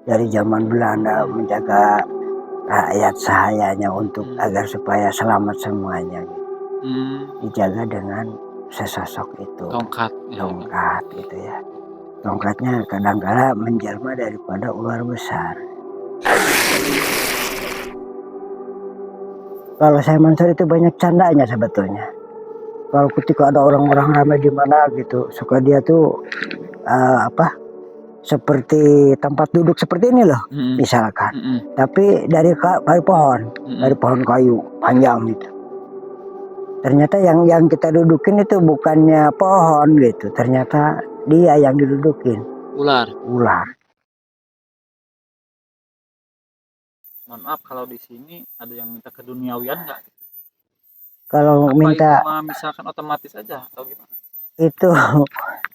dari zaman Belanda menjaga rakyat sahayanya untuk agar supaya selamat semuanya. Dijaga dengan sesosok itu, tongkat gitu ya. Tongkatnya kadang-kala menjelma daripada ular besar. Kalau Syekh Mansur itu banyak candanya sebetulnya. Kalau ketika ada orang-orang ramai di mana gitu, suka dia tuh seperti tempat duduk seperti ini loh, misalkan. Tapi dari pohon kayu panjang gitu. Ternyata yang kita dudukin itu bukannya pohon gitu, ternyata dia yang didudukin. Ular. Mohon maaf kalau di sini ada yang minta keduniawian nggak? Kalau minta misalkan otomatis aja atau gimana?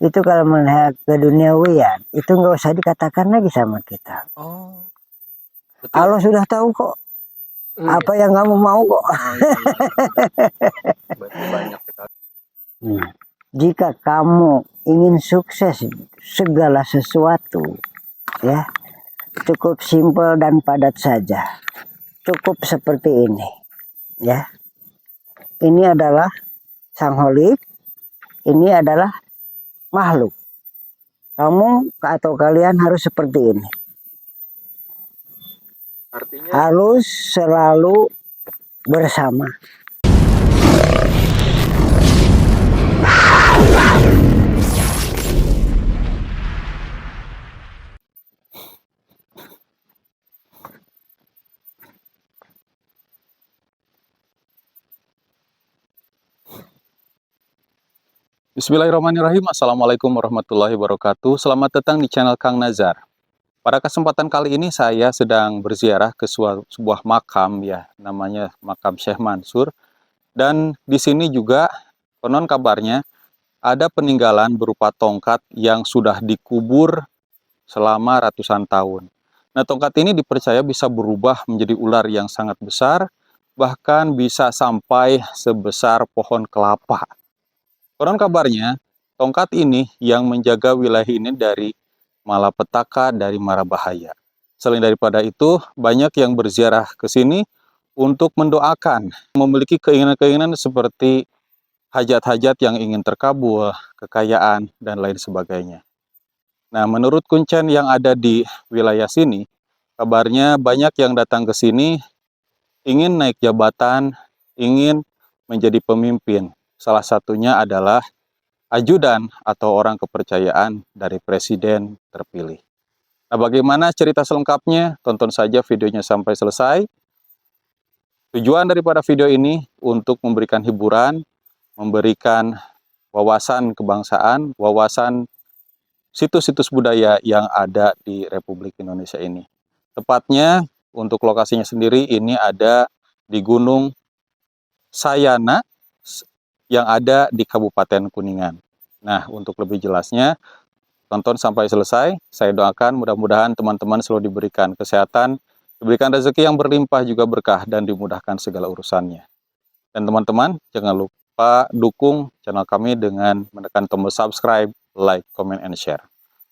Itu kalau melihat keduniawian itu nggak usah dikatakan lagi sama kita. Oh, betul. Allah sudah tahu kok apa yang kamu mau kok. Banyak sekali. Jika kamu ingin sukses segala sesuatu, ya cukup simpel dan padat saja. Cukup seperti ini, ya. Ini adalah sang holik, ini adalah makhluk. Kamu atau kalian harus seperti ini. Artinya harus selalu bersama. Bismillahirrahmanirrahim. Assalamualaikum warahmatullahi wabarakatuh. Selamat datang di channel Kang Nazar. Pada kesempatan kali ini saya sedang berziarah ke sebuah makam, ya, namanya makam Syekh Mansur. Dan di sini juga konon kabarnya ada peninggalan berupa tongkat yang sudah dikubur selama ratusan tahun. Nah, tongkat ini dipercaya bisa berubah menjadi ular yang sangat besar, bahkan bisa sampai sebesar pohon kelapa. Konon kabarnya, tongkat ini yang menjaga wilayah ini dari malapetaka, dari mara bahaya. Selain daripada itu, banyak yang berziarah ke sini untuk mendoakan, memiliki keinginan-keinginan seperti hajat-hajat yang ingin terkabul, kekayaan, dan lain sebagainya. Nah, menurut kuncen yang ada di wilayah sini, kabarnya banyak yang datang ke sini ingin naik jabatan, ingin menjadi pemimpin. Salah satunya adalah ajudan atau orang kepercayaan dari presiden terpilih. Nah, bagaimana cerita selengkapnya? Tonton saja videonya sampai selesai. Tujuan daripada video ini untuk memberikan hiburan, memberikan wawasan kebangsaan, wawasan situs-situs budaya yang ada di Republik Indonesia ini. Tepatnya untuk lokasinya sendiri ini ada di Gunung Sayana yang ada di Kabupaten Kuningan. Nah, untuk lebih jelasnya, tonton sampai selesai. Saya doakan mudah-mudahan teman-teman selalu diberikan kesehatan, diberikan rezeki yang berlimpah juga berkah, dan dimudahkan segala urusannya. Dan teman-teman, jangan lupa dukung channel kami dengan menekan tombol subscribe, like, comment, and share.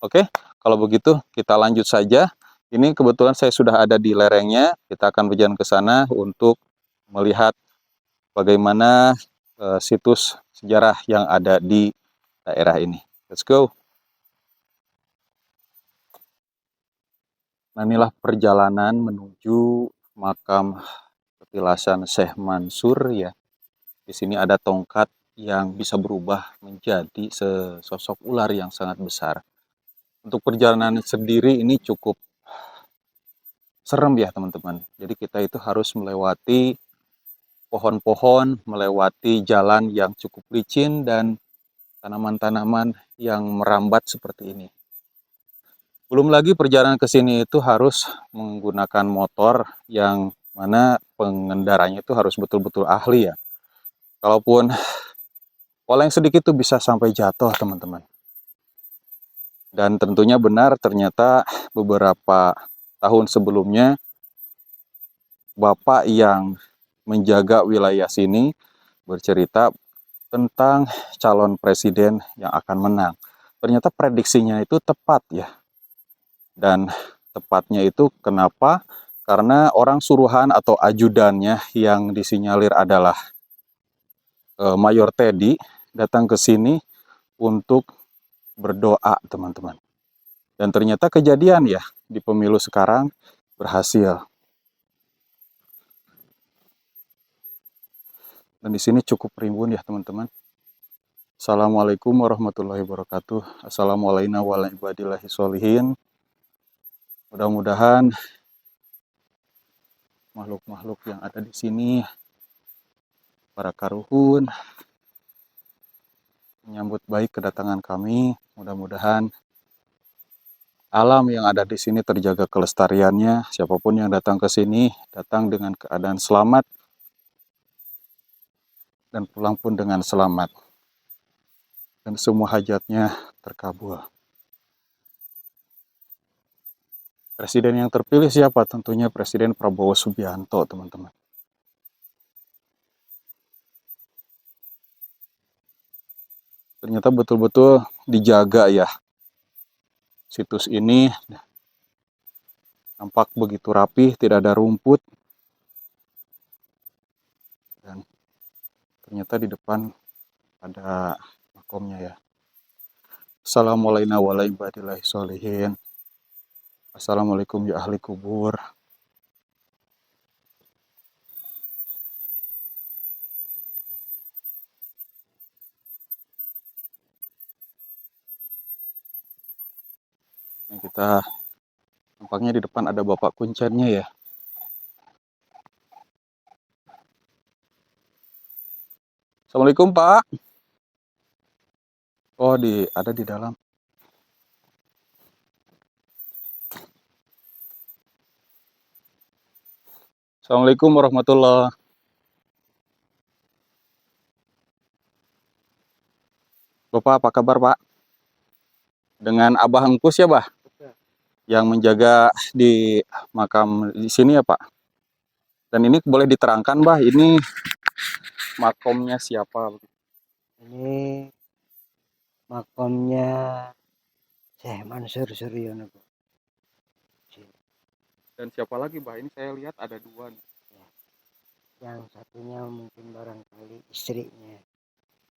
Oke, kalau begitu kita lanjut saja. Ini kebetulan saya sudah ada di lerengnya. Kita akan berjalan ke sana untuk melihat bagaimana situs sejarah yang ada di daerah ini. Let's go. Nah, inilah perjalanan menuju makam petilasan Syekh Mansur, ya. Di sini ada tongkat yang bisa berubah menjadi sesosok ular yang sangat besar. Untuk perjalanan sendiri ini cukup serem, ya teman-teman. Jadi kita itu harus melewati pohon-pohon, melewati jalan yang cukup licin dan tanaman-tanaman yang merambat seperti ini. Belum lagi perjalanan ke sini itu harus menggunakan motor yang mana pengendaranya itu harus betul-betul ahli, ya. Kalaupun oleng sedikit itu bisa sampai jatuh, teman-teman. Dan tentunya benar, ternyata beberapa tahun sebelumnya Bapak yang menjaga wilayah sini bercerita tentang calon presiden yang akan menang. Ternyata prediksinya itu tepat, ya. Dan tepatnya itu kenapa? Karena orang suruhan atau ajudannya yang disinyalir adalah Mayor Teddy datang ke sini untuk berdoa, teman-teman. Dan ternyata kejadian ya di pemilu sekarang berhasil. Dan di sini cukup rimbun ya, teman-teman. Assalamualaikum warahmatullahi wabarakatuh. Assalamualaikum warahmatullahi wabarakatuh. Mudah-mudahan makhluk-makhluk yang ada di sini, para karuhun, menyambut baik kedatangan kami. Mudah-mudahan alam yang ada di sini terjaga kelestariannya. Siapapun yang datang ke sini, datang dengan keadaan selamat dan pulang pun dengan selamat. Dan semua hajatnya terkabul. Presiden yang terpilih siapa? Tentunya Presiden Prabowo Subianto, teman-teman. Ternyata betul-betul dijaga ya. Situs ini nampak begitu rapi, tidak ada rumput. Dan ternyata di depan ada makomnya ya. Assalamualaikum warahmatullahi wabarakatuh. Assalamualaikum ya ahli kubur. Yang kita nampaknya di depan ada Bapak Kuncennya ya. Assalamualaikum Pak. Oh, ada di dalam. Assalamualaikum warahmatullahi. Bapak apa kabar Pak? Dengan Abah Engkus ya Bah? Yang menjaga di makam di sini ya Pak? Dan ini boleh diterangkan Bah, ini makomnya siapa? Ini makomnya Syekh Mansur Suryono. Dan siapa lagi Bah? Ini saya lihat ada dua nih. Yang satunya mungkin barangkali istrinya.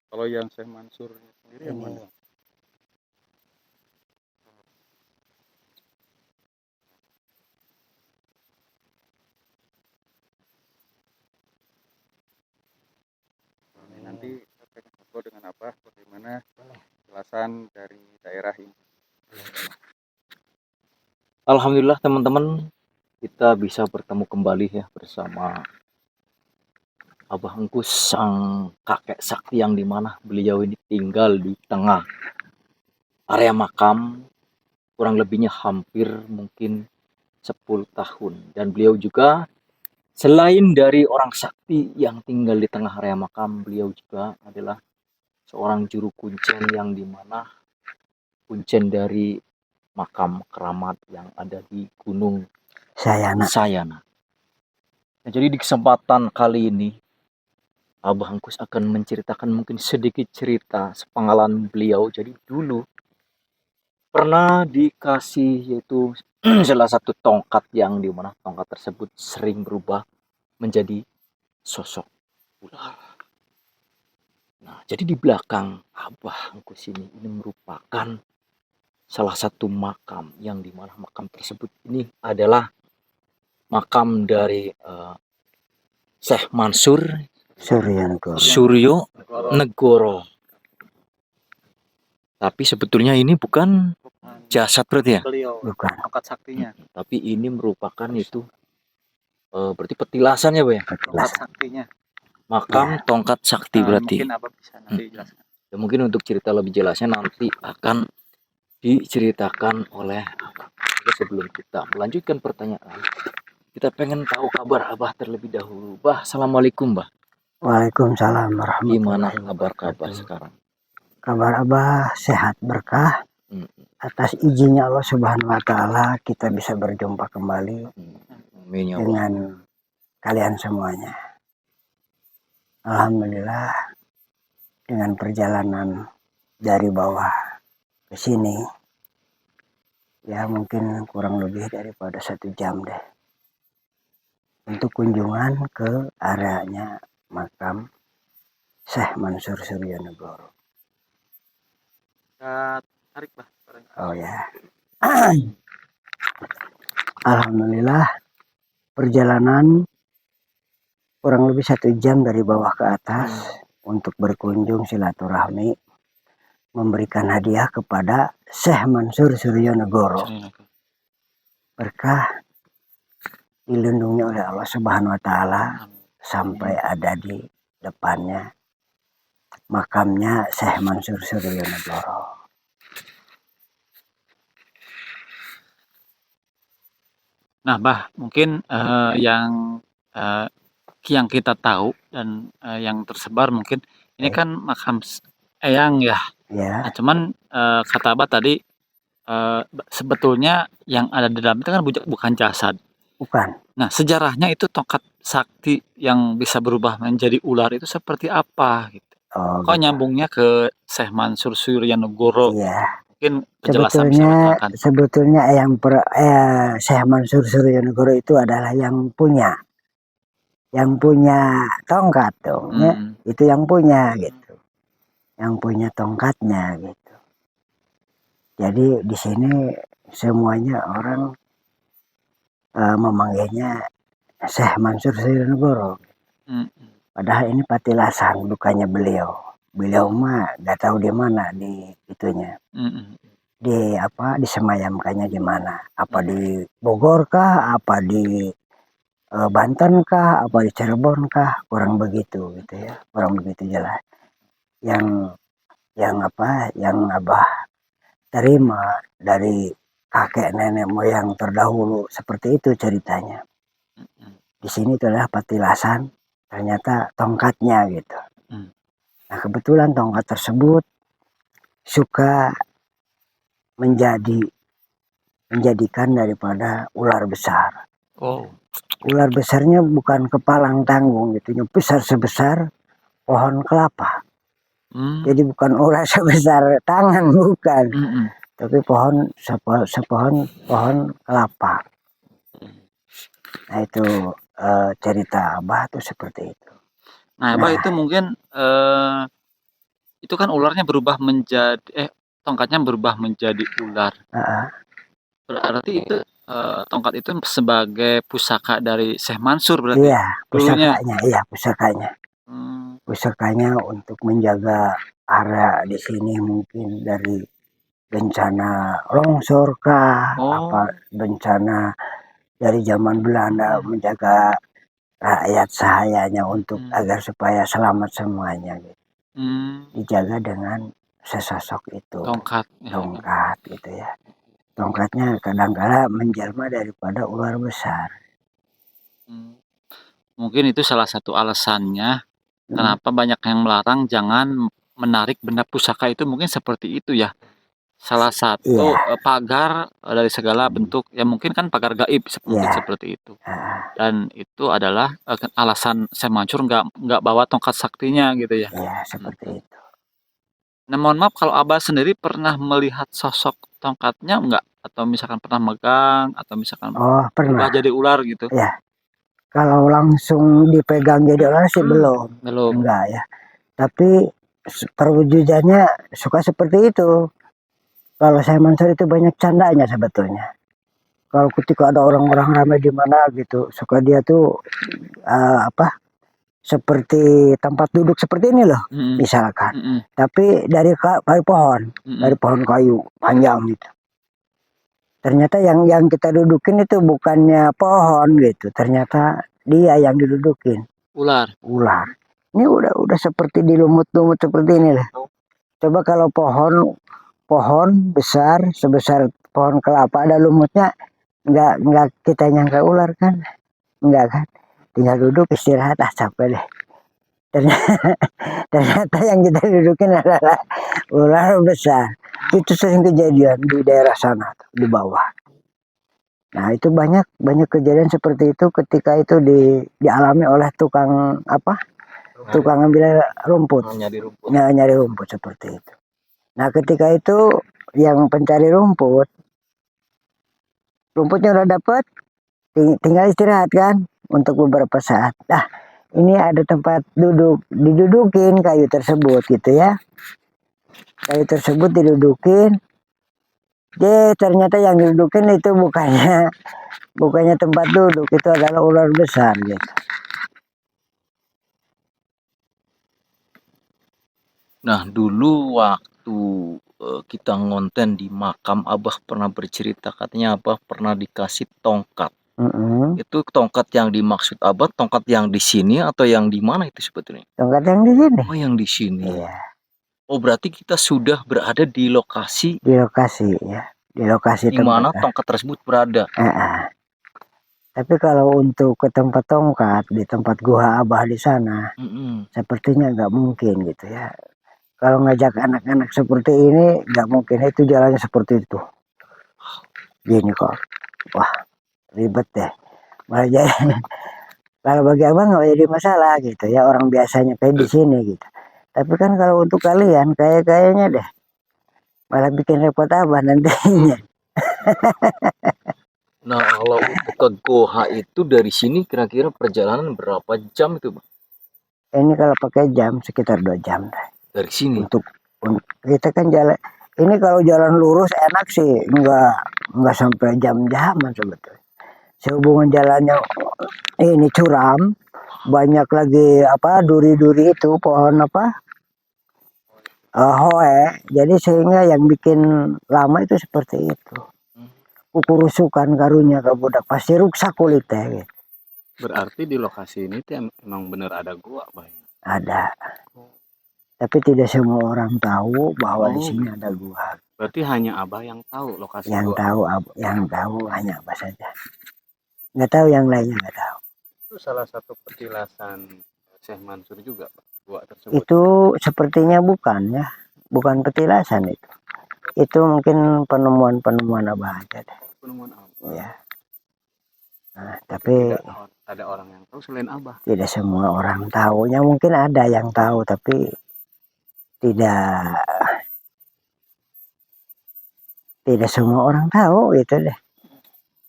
Kalau yang Syekh Mansur sendiri yang Ini mana? Nanti saya pengen ngobrol dengan Abah bagaimana jelasan dari daerah ini. Alhamdulillah teman-teman, kita bisa bertemu kembali ya bersama Abah Engkus, sang kakek sakti yang dimana beliau ini tinggal di tengah area makam, kurang lebihnya hampir mungkin 10 tahun. Dan beliau juga selain dari orang sakti yang tinggal di tengah area makam, beliau juga adalah seorang juru kuncen yang dimana kuncen dari makam keramat yang ada di Gunung Sayana. Nah, jadi di kesempatan kali ini Abah Engkus akan menceritakan mungkin sedikit cerita sepengalaman beliau. Jadi dulu pernah dikasih yaitu salah satu tongkat yang dimana tongkat tersebut sering berubah menjadi sosok ular. Nah, jadi di belakang Abah Engkus ini merupakan salah satu makam yang dimana makam tersebut ini adalah makam dari Syekh Mansur Suryo Negoro. Tapi sebetulnya ini bukan jasad berarti ya? Bukan. Tongkat saktinya. Tapi ini merupakan itu berarti petilasan ya, Pak ya? Tongkat saktinya. Makam tongkat sakti berarti. Mungkin apa bisa nanti jelaskan. Ya, mungkin untuk cerita lebih jelasnya nanti akan diceritakan oleh Abah. Sebelum kita melanjutkan pertanyaan, kita pengen tahu kabar Abah terlebih dahulu. Bah, assalamualaikum Bah. Waalaikumsalam warahmatullahi Gimana wabarakatuh. kabar sekarang? Kabar Abah sehat berkah. Atas izinnya Allah Subhanahu wa taala kita bisa berjumpa kembali Amin ya Allah. dengan kalian semuanya. Alhamdulillah dengan perjalanan dari bawah ke sini ya mungkin kurang lebih daripada 1 jam deh untuk kunjungan ke areanya makam Syekh Mansur Suryanegoro. Kita tarik lah. Oh ya. Alhamdulillah perjalanan kurang lebih 1 jam dari bawah ke atas untuk berkunjung silaturahmi, memberikan hadiah kepada Syekh Mansur Suryanegoro. Berkah dilindungi oleh Allah Subhanahu wa taala sampai ada di depannya makamnya Syekh Mansur Suryanegoro. Nah, Bah, mungkin yang kita tahu dan yang tersebar mungkin ini kan makam Eyang ya. Ya, Nah, cuman kata Abah tadi sebetulnya yang ada di dalam itu kan bukan jasad. bukan. Nah, sejarahnya itu tongkat sakti yang bisa berubah menjadi ular itu seperti apa gitu. Oh, Kok gitu. nyambungnya ke Syekh Mansur Suryanegoro? Iya. Mungkin penjelasan bisa ditangkan. Sebetulnya Syekh Mansur Suryanegoro itu adalah yang punya tongkat dong, ya. Itu yang punya gitu, yang punya tongkatnya gitu. Jadi di sini semuanya orang memanggilnya Syekh Mansur Suryanegoro. Padahal ini patilasan bukannya beliau. Beliau mah nggak tahu di mana di itunya. Disemayamkannya di mana? Apa di Bogor kah? Apa di Banten kah? Apa di Cirebon kah? Kurang begitu gitu ya. Kurang begitu jelas. Yang Abah terima dari kakek nenek moyang terdahulu seperti itu ceritanya. Di sini itu adalah patilasan, ternyata tongkatnya gitu. Nah kebetulan tongkat tersebut suka menjadikan daripada ular besar. Ular besarnya bukan kepalang tanggung gitu, besar sebesar pohon kelapa. Jadi bukan ular sebesar tangan, bukan. Tapi sepohon kelapa. Nah itu cerita Abah tuh seperti itu. Nah, Abah itu mungkin itu kan ularnya berubah menjadi tongkatnya berubah menjadi ular. Berarti itu tongkat itu sebagai pusaka dari Syekh Mansur berarti. Iya, pusakanya. Pusakanya untuk menjaga area di sini mungkin dari bencana longsor kah, apa bencana dari zaman Belanda, menjaga rakyat sahayanya untuk agar supaya selamat semuanya gitu. Dijaga dengan sesosok itu, tongkat gitu ya. Tongkatnya kadang-kala menjelma daripada ular besar. Mungkin itu salah satu alasannya kenapa banyak yang melarang jangan menarik benda pusaka itu, mungkin seperti itu ya. Salah satu pagar dari segala bentuk, ya mungkin kan pagar gaib seperti itu. Dan itu adalah alasan Syekh Mansur nggak bawa tongkat saktinya gitu ya. Iya, seperti itu. Nah, mohon maaf kalau Abah sendiri pernah melihat sosok tongkatnya enggak? Atau misalkan pernah megang atau misalkan pernah jadi ular gitu? Ya, kalau langsung dipegang jadi ular sih belum. Enggak ya. Tapi perwujudannya suka seperti itu. Kalau Syekh Mansur itu banyak candanya sebetulnya. Kalau ketika ada orang-orang ramai di mana gitu, suka dia tuh seperti tempat duduk seperti ini loh, misalkan. Tapi dari pohon kayu panjang gitu. Ternyata yang kita dudukin itu bukannya pohon gitu, ternyata dia yang didudukin. Ular. Ini udah seperti di lumut-lumut seperti ini lah. Coba kalau pohon besar sebesar pohon kelapa ada lumutnya, nggak kita nyangka ular kan? Enggak kan? Tinggal duduk istirahat, capek deh. Ternyata yang kita dudukin adalah ular besar. Itu sering kejadian di daerah sana di bawah. Nah itu banyak kejadian seperti itu ketika itu dialami oleh tukang ambil rumput. Nyari rumput seperti itu. Nah ketika itu yang pencari rumput rumputnya udah dapet, tinggal istirahat kan untuk beberapa saat. Nah, ini ada tempat duduk, didudukin kayu tersebut gitu ya. Kayu tersebut didudukin. Ternyata yang didudukin itu bukannya tempat duduk, itu adalah ular besar gitu. Nah, dulu waktu kita ngonten di makam, Abah pernah bercerita katanya Abah pernah dikasih tongkat. Itu tongkat yang dimaksud Abah, tongkat yang di sini atau yang di mana itu sebetulnya? Tongkat yang di sini. Oh, yang di sini. Iya. Oh, berarti kita sudah berada di lokasi Di lokasi ya, di lokasi di mana tempat. tongkat tersebut berada. Tapi kalau untuk ke tempat tongkat di tempat gua Abah di sana, sepertinya nggak mungkin gitu ya. Kalau ngajak anak-anak seperti ini nggak mungkin, itu jalannya seperti itu. Gini kok, wah ribet deh. Malah jadi, kalau bagi abang nggak jadi masalah gitu ya, orang biasanya kayak di sini gitu. Tapi kan kalau untuk kalian kayaknya deh malah bikin repot abah nantinya. Nah, kalau untuk ke Goa itu dari sini kira-kira perjalanan berapa jam itu, Bang? Ini kalau pakai jam sekitar 2 jam dari sini. Untuk kita kan jalan ini, kalau jalan lurus enak sih, nggak sampai jam-jaman sebetulnya. Sehubungan jalannya ini curam, banyak lagi duri-duri itu, pohon hoe, jadi sehingga yang bikin lama itu seperti itu. Kukurusukan karunya ke budak pasti rusak kulitnya gitu. Berarti di lokasi ini tuh emang bener ada gua, Bang? Ada, tapi tidak semua orang tahu bahwa di sini ada gua. Berarti hanya Abah yang tahu lokasi Yang gua. yang tahu hanya Abah saja. Nggak tahu yang lainnya, nggak tahu. Itu salah satu petilasan Syekh Mansur juga, Pak, gua tersebut. Itu sepertinya bukan ya, bukan petilasan itu. Itu mungkin penemuan Abah aja deh. Penemuan Abah. Ya. Nah, tapi tidak ada orang yang tahu selain Abah. Tidak semua orang tahunya, mungkin ada yang tahu tapi tidak semua orang tahu gitu deh.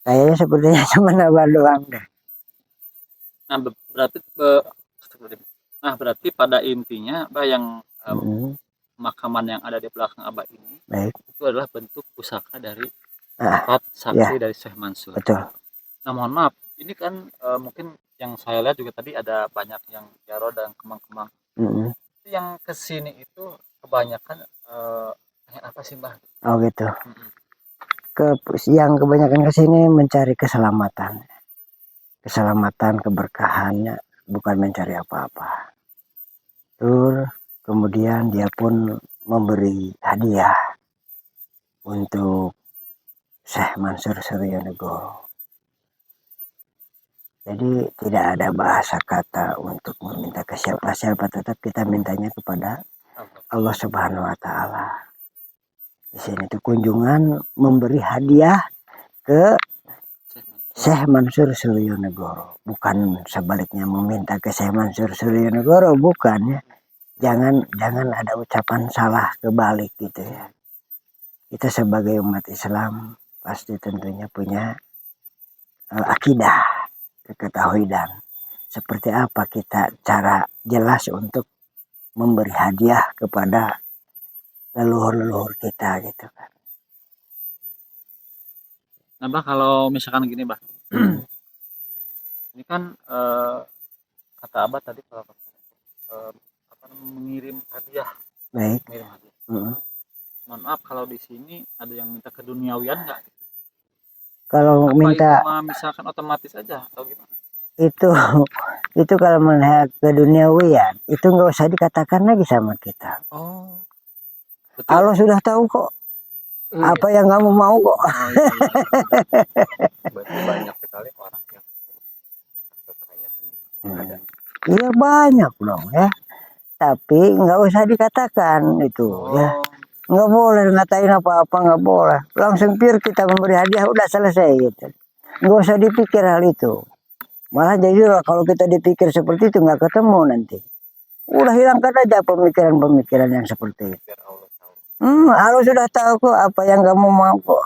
Kayaknya sepertinya cuma Abah doang deh. Nah, berarti pada intinya Abah yang makaman yang ada di belakang Abah ini, baik, itu adalah bentuk pusaka dari empat sakti dari Syekh Mansur. Betul. Nah, mohon maaf, ini kan mungkin yang saya lihat juga tadi ada banyak yang jaro dan kemang-kemang. Yang kesini itu kebanyakan apa sih, Mbah? Oh gitu. Yang kebanyakan kesini mencari keselamatan, keberkahannya, bukan mencari apa-apa. Kemudian dia pun memberi hadiah untuk Syekh Mansur Suryanegoro. Jadi tidak ada bahasa kata untuk meminta ke siapa-siapa, tetap kita mintanya kepada Allah Subhanahu wa Ta'ala. Di sini tuh kunjungan memberi hadiah ke Syekh Mansur Suryanegoro, bukan sebaliknya meminta ke Syekh Mansur Suryanegoro, bukan ya. Jangan ada ucapan salah kebalik gitu ya. Kita sebagai umat Islam pasti tentunya punya akidah, ketauhidan. Seperti apa kita cara jelas untuk memberi hadiah kepada leluhur-leluhur kita gitu kan. Nah, Bah, kalau misalkan gini, Bah. Ini kan kata Abah tadi kalau mengirim hadiah. Baik. Mengirim hadiah. Mohon maaf, kalau di sini ada yang minta keduniawian nggak? Kalau apa minta itu misalkan otomatis aja atau gimana? Itu kalau melihat keduniawian itu nggak usah dikatakan lagi sama kita. Oh, betul. Allah sudah tahu kok apa yang kamu mau kok. Berarti banyak sekali orang yang berkaya. Iya banyak dong ya. Tapi nggak usah dikatakan itu ya. Nggak boleh ngatain apa-apa, nggak boleh. Langsung pure kita memberi hadiah udah selesai gitu. Nggak usah dipikir hal itu. Malah jadi kalau kita dipikir seperti itu nggak ketemu nanti. Udah hilangkan aja pemikiran-pemikiran yang seperti itu. Allah sudah tahu kok apa yang kamu mau kok.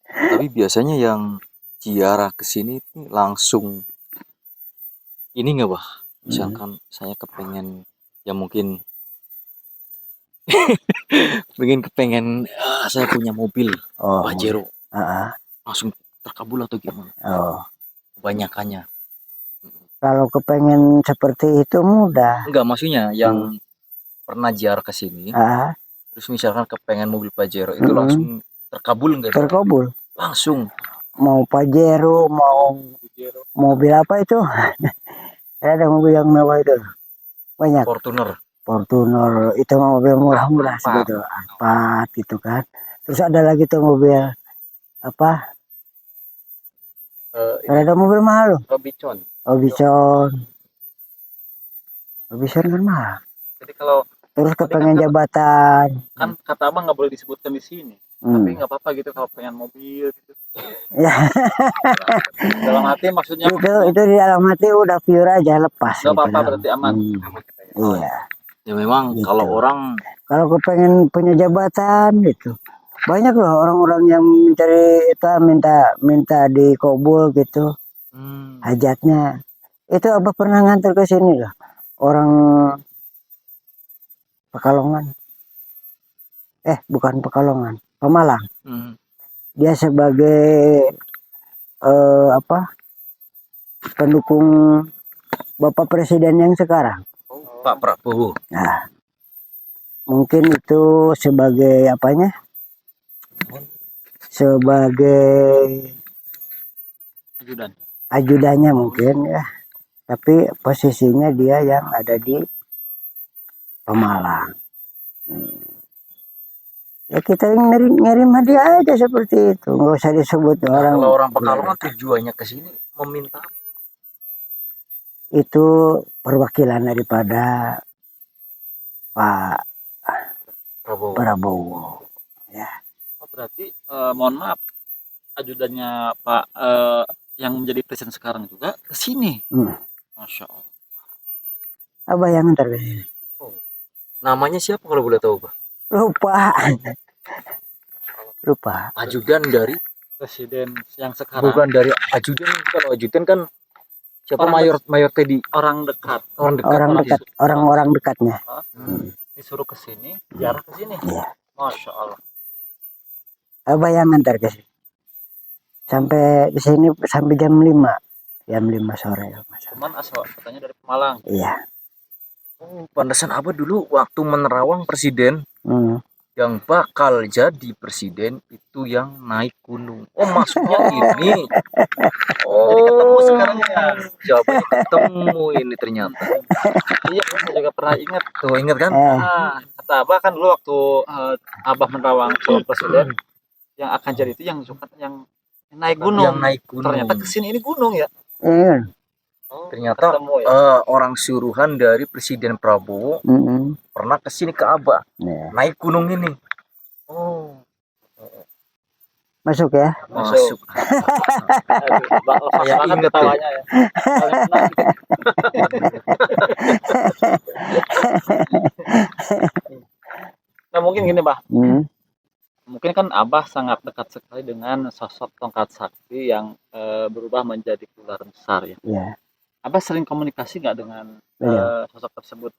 Tapi biasanya yang ziarah ke sini tuh langsung ini nggak bah? Misalkan saya kepengen ya mungkin kepengen saya punya mobil Oh, Pajero ah, langsung terkabul atau gimana? oh. Kebanyakannya. Kalau kepengen seperti itu mudah. Enggak, maksudnya yang pernah ziarah ke sini, Ah, terus misalkan kepengen mobil Pajero itu Mm-mm. langsung terkabul enggak? terkabul. Langsung. Mau Pajero, mau mobil apa itu? Ada mobil yang mewah itu. Banyak. Fortuner. Fortuner itu mobil murah-murah segitu. Alphard gitu kan. Terus ada lagi tuh mobil apa? Ada mobil mahal loh. Robicon. Obison. Obison kan mahal. Jadi kalau Terus Tadi kepengen kan jabatan. kan kata abang nggak boleh disebutkan di sini, tapi nggak apa-apa gitu kalau pengen mobil gitu. Ya, Dalam hati maksudnya itu di dalam hati udah pure aja lepas. nggak gitu apa-apa lah. berarti aman. Iya. Ya memang Gitu. kalau orang Kalau kepengen punya jabatan gitu, banyak loh orang-orang yang mencari itu minta dikabul gitu hajatnya. Itu abah pernah nganter ke sini loh, orang Pekalongan. Bukan Pekalongan, Pemalang. Dia sebagai pendukung Bapak Presiden yang sekarang. Pak Prabowo. Nah, mungkin itu sebagai apanya? Sebagai ajudannya mungkin ya. Tapi posisinya dia yang ada di Pemalang. Ya kita ngirim hadiah aja seperti itu, nggak usah disebut orang. Kalau orang Pekalongan tujuannya ke sini meminta itu perwakilan daripada Pak Prabowo. Ya. Oh, berarti mohon maaf, ajudannya Pak yang menjadi presiden sekarang juga ke sini. Masya Allah. Abah yang ntar ke sini. namanya siapa kalau boleh tahu, Pak? Lupa. Ajudan dari Presiden yang sekarang. bukan dari ajudan. Kalau ajudan kan siapa? Mayor Teddy. Orang dekat. Orang-orang dekatnya. Disuruh ke sini, ziarah ke sini. Iya. Masya Allah. Abah yang ngantar ke sini. Sampai di sini sampai jam 5 sore. Cuman asal katanya dari Pemalang. Iya. Pantesan Abah dulu waktu menerawang presiden yang bakal jadi presiden itu yang naik gunung. Oh, maksudnya ini. Jadi ketemu sekarang ya. Jawabannya ketemu ini ternyata. Iya, saya juga pernah ingat. Tuh, ingat kan? Kata Abah kan dulu waktu Abah menerawang calon presiden, yang akan jadi itu yang naik gunung. Yang naik gunung. Ternyata kesini ini gunung ya. Iya. Ternyata ketemu, ya. orang suruhan dari Presiden Prabowo pernah kesini ke Abah, naik gunung ini. Oh, masuk ya? masuk. Saya ingat tawanya ya. Nah mungkin gini Bah, mungkin kan Abah sangat dekat sekali dengan sosok tongkat sakti yang berubah menjadi ular besar ya. Iya. Abah sering komunikasi nggak dengan sosok tersebut?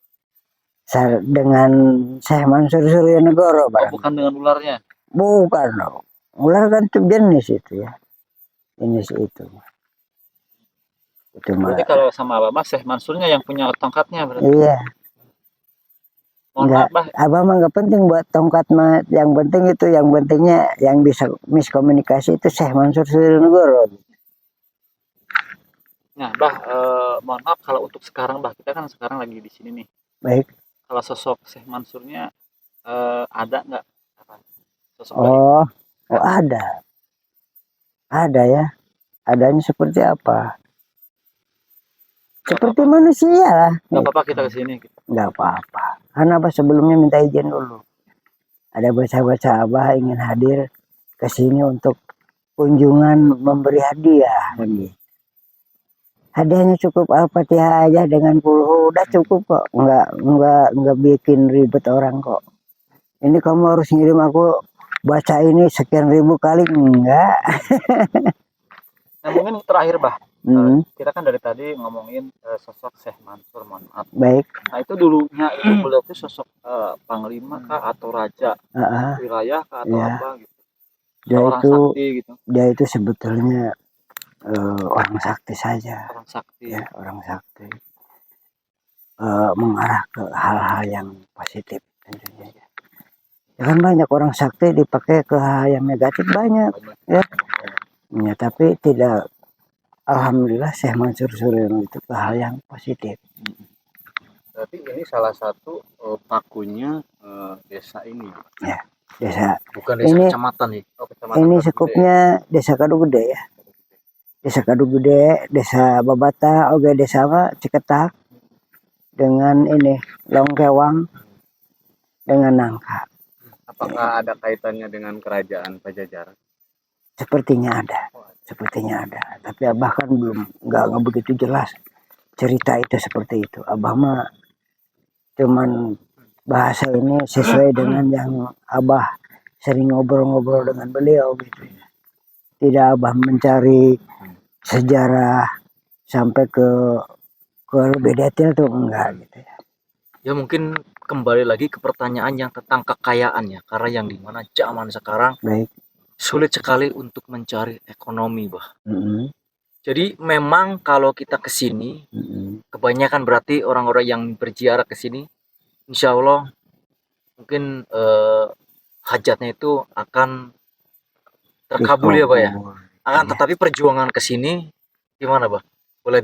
Dengan Syekh Mansur Suryanegoro, Oh, bukan dengan ularnya? Bukan dong. Ular kan itu jenis itu ya. Jenis itu. Itu berarti kalau sama Abah Mas Syekh Mansurnya yang punya tongkatnya berarti? Iya. Mohon maaf, Abah mah nggak penting buat tongkat mah. Yang penting itu, yang pentingnya yang bisa miskomunikasi itu Syekh Mansur Suryanegoro. Nah, Bah, mohon maaf kalau untuk sekarang, Bah, kita kan sekarang lagi di sini nih. Baik. Kalau sosok Syekh Mansurnya ada nggak? Sosok ada. Ada ya. Adanya seperti apa? Seperti manusia lah. Nggak apa-apa kita ke sini. Nggak apa-apa. Karena Abah sebelumnya minta izin dulu. Ada baca-baca Abah ingin hadir ke sini untuk kunjungan memberi hadiah. Hadiahnya cukup Al-Fatihah aja dengan puluh, udah cukup kok. Nggak bikin ribet orang kok. Ini kamu harus ngirim aku baca ini sekian ribu kali enggak. Nah mungkin terakhir bah, Hmm, kita kan dari tadi ngomongin sosok Syekh Mansur, mohon maaf. baik. Nah itu dulunya itu beliau itu sosok panglima kah atau raja Ah, wilayah kah atau ya. apa gitu, Dia atau orang itu sakti gitu, dia itu sebetulnya orang sakti saja, orang sakti. ya orang sakti. Mengarah ke hal-hal yang positif tentunya. Ya kan banyak orang sakti dipakai ke hal yang negatif banyak, ya. Ya tapi tidak. Alhamdulillah Syekh Mansur Suryo itu ke hal yang positif. Berarti ini salah satu pakunya desa ini. Ya, desa Bukan desa ini kecamatan nih. Oh, kecamatan ini Kadugede. sekupnya desa Kadugede ya. Desa Kadugede, desa Babata, oke desa apa? Ciketak dengan ini Longkewang dengan Nangka. Apakah ada kaitannya dengan kerajaan Pajajaran? Sepertinya ada, Tapi Abah kan nggak begitu jelas cerita itu seperti itu. Abah mah cuman bahasa ini sesuai dengan yang Abah sering ngobrol-ngobrol dengan beliau gitu ya. Tidak Abah mencari sejarah sampai ke lebih detail tuh enggak gitu ya. Ya mungkin kembali lagi ke pertanyaan yang tentang kekayaannya, karena yang dimana zaman sekarang Baik. sulit sekali untuk mencari ekonomi, bah. Mm-mm. Jadi memang kalau kita ke sini, kebanyakan berarti orang-orang yang berziarah ke sini, insya Allah mungkin hajatnya itu akan terkabul ya, bah ya. Akan tetapi perjuangan ke sini gimana, bah? Boleh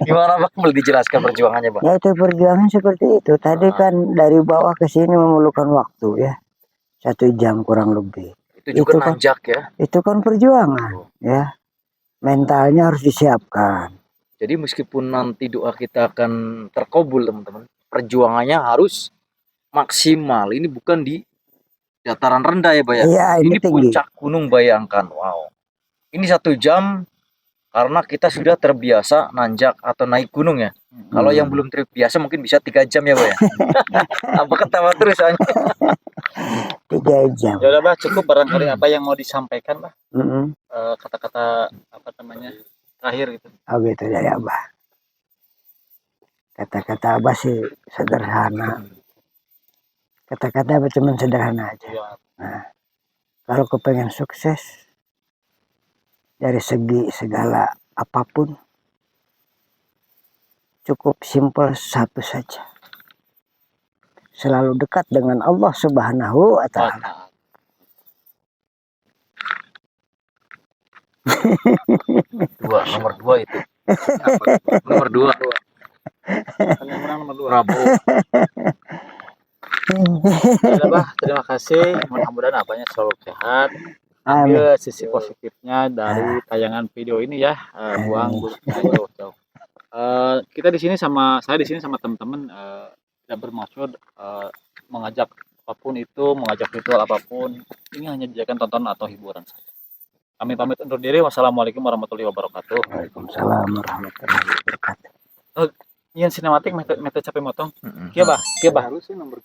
gimana, bah? Boleh dijelaskan perjuangannya, bah? Ya itu perjuangan seperti itu. Tadi kan dari bawah ke sini memerlukan waktu ya. 1 jam kurang lebih. Itu juga Itu kan- nanjak ya. Itu kan perjuangan ya. Mentalnya harus disiapkan. Jadi meskipun nanti doa kita akan terkabul, teman-teman, perjuangannya harus maksimal. Ini bukan di dataran rendah ya, Pak ya. Iya, ini tinggi. Puncak gunung, bayangkan. Wow. Ini 1 jam karena kita sudah terbiasa nanjak atau naik gunung ya. Kalau yang belum terbiasa mungkin bisa 3 jam ya, Pak ya. Apa ketawa terus soalnya. 3 jam. Ya udah bah, cukup barangkali apa yang mau disampaikan bah, Mm-mm. kata-kata apa namanya terakhir gitu. Oh gitu dari Abah. Kata-kata Abah sih sederhana. Kata-kata Abah cuma sederhana aja. Ya, Nah, kalau kepengen sukses dari segi segala apapun, cukup simpel satu saja. Selalu dekat dengan Allah Subhanahu wa Ta'ala. Nomor 2 itu. Nomor 2. yang menang nomor 2. Prabowo. Ya bah, terima kasih. Mudah-mudahan apanya selalu sehat. Ambil sisi positifnya dari tayangan video ini ya, buang buruknya jauh-jauh. Kita di sini saya di sini sama teman-teman tidak bermaksud mengajak apapun itu, mengajak ritual apapun. Ini hanya dijadikan tontonan atau hiburan saja. Kami pamit undur diri. Wassalamualaikum warahmatullahi wabarakatuh. Waalaikumsalam warahmatullahi wabarakatuh. Ingin sinematik mete capek motong. Kia bah. Harusnya nomor